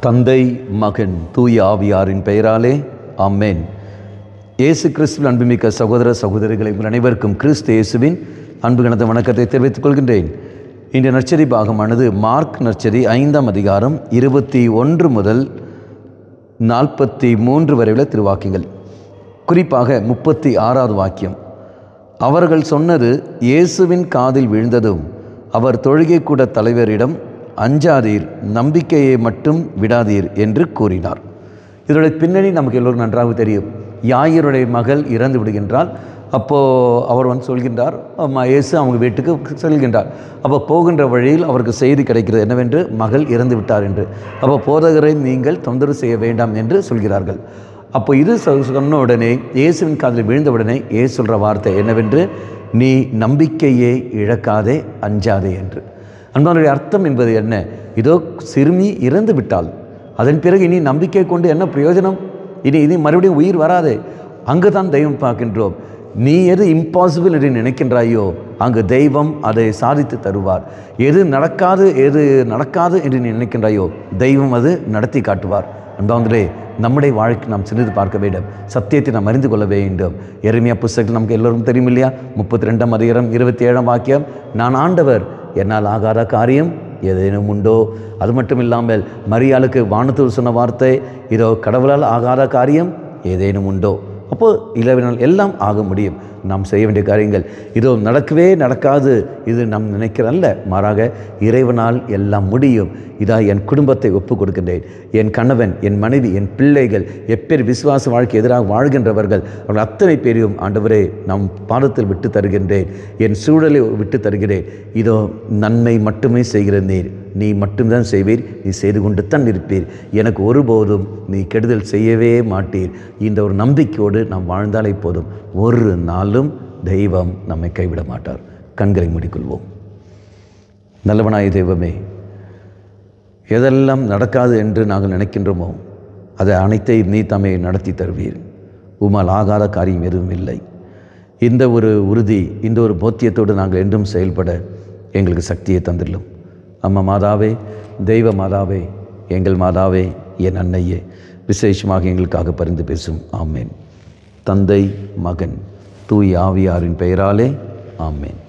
தந்தை, மகன், தூய ஆவியாரின் பெயராலே ஆமென். இயேசு கிறிஸ்துவின் அன்புமிக்க சகோதர சகோதரிகளை அனைவருக்கும் கிறிஸ்து இயேசுவின் அன்பு கனத்த வணக்கத்தை தெரிவித்துக் கொள்கின்றேன். இன்றைய நற்செய்தி பாகமானது மார்க் நற்செய்தி 5ஆம் அதிகாரம் 21 முதல் 43 வரை உள்ள திருவாக்கியங்கள். குறிப்பாக 36வது வாக்கியம். அவர்கள் சொன்னது இயேசுவின் காதில் விழுந்ததும் அவர் தொழுகை கூட தலைவரிடம், அஞ்சாதீர், நம்பிக்கையை மட்டும் விடாதீர் என்று கூறினார். இதனுடைய பின்னணி நமக்கு எல்லோரும் நன்றாக தெரியும். யாயிருடைய மகள் இறந்து விடுகின்றால், அப்போது அவர் சொல்கின்றார், இயேசு அவங்க வீட்டுக்கு செல்கின்றார். அப்போ போகின்ற வழியில் அவருக்கு செய்தி கிடைக்கிறது என்னவென்று, மகள் இறந்து விட்டார் என்று. அப்போ போதகரை நீங்கள் தொந்தரவு செய்ய வேண்டாம் என்று சொல்கிறார்கள். அப்போ இது சொன்ன உடனே, இயேசுவின் காதில் விழுந்த உடனே இயேசு சொல்கிற வார்த்தை என்னவென்று, நீ நம்பிக்கையை இழக்காதே, அஞ்சாதே என்று. அன்பானுடைய அர்த்தம் என்பது என்ன? இதோ சிறுமி இறந்து விட்டாள், அதன் பிறகு இனி நம்பிக்கை கொண்டு என்ன பிரயோஜனம்? இனி மறுபடியும் உயிர் வராதே. அங்கு தான் தெய்வம் பார்க்கின்றோம். நீ எது இம்பாசிபிள் என்று நினைக்கின்றாயோ, அங்கு தெய்வம் அதை சாதித்து தருவார். எது நடக்காது என்று நீ நினைக்கின்றாயோ, தெய்வம் அது நடத்தி காட்டுவார். அன்பாங்களே, நம்முடைய வாழ்க்கை நாம் சிறிது பார்க்க வேண்டும். சத்தியத்தை நாம் அறிந்து கொள்ள வேண்டும். எரேமியா புஸ்தகத்தில் நமக்கு எல்லோருக்கும் தெரியும் இல்லையா? 32ஆம் அதிகாரம் 27ஆம் வாக்கியம், நான் ஆண்டவர், என்னால் ஆகாத காரியம் ஏதேனும் உண்டோ? அது மட்டும் இல்லாமல் மரியாளுக்கு வானத்தில் சொன்ன வார்த்தை, இதோ கடவுளால் ஆகாத காரியம் ஏதேனும் உண்டோ? அப்போது இளவினால் எல்லாம் ஆக முடியும். நாம் செய்ய வேண்டிய காரியங்கள் இதோ நடக்கவே நடக்காது, இது நாம் நினைக்கிறல்ல, மாறாக இறைவனால் எல்லாம் முடியும். இதா என் குடும்பத்தை ஒப்புக் கொடுக்கின்றேன். என் கணவன், என் மனைவி, என் பிள்ளைகள், எப்பேர் விசுவாச வாழ்க்கை எதிராக வாழ்கின்றவர்கள், அவர்கள் அத்தனை பேரையும் ஆண்டவரே நம் பாதத்தில் விட்டு தருகின்றேன். என் சூழலை விட்டு தருகிறேன். இதோ நன்மை மட்டுமே செய்கிற நீர், நீ மட்டும்தான் செய்வீர், நீ செய்து கொண்டு தான் இருப்பீர். எனக்கு ஒருபோதும் நீ கெடுதல் செய்யவே மாட்டீர். இந்த ஒரு நம்பிக்கையோடு நாம் வாழ்ந்தாலே போதும். ஒரு நாளும் தெய்வம் நம்மை கைவிட மாட்டார். கண்களை மூடிக்கொள்வோம். நல்லவனாய தெய்வமே, எதெல்லாம் நடக்காது என்று நாங்கள் நினைக்கின்றோமோ அதை அனைத்தையும் நீ தம்மை நடத்தி தருவீர். உம்மால் ஆகாத காரியம் எதுவும் இல்லை. இந்த ஒரு உறுதி, இந்த ஒரு போத்தியத்தோடு நாங்கள் என்றும் செயல்பட எங்களுக்கு சக்தியை தந்துள்ளோம். அம்மா மாதாவே, தெய்வ மாதாவே, எங்கள் மாதாவே, என் அன்னையே, விசேஷமாக எங்களுக்காக பரிந்து பேசும். ஆமேன். தந்தை, மகன், தூய ஆவியாரின் பெயராலே ஆமேன்.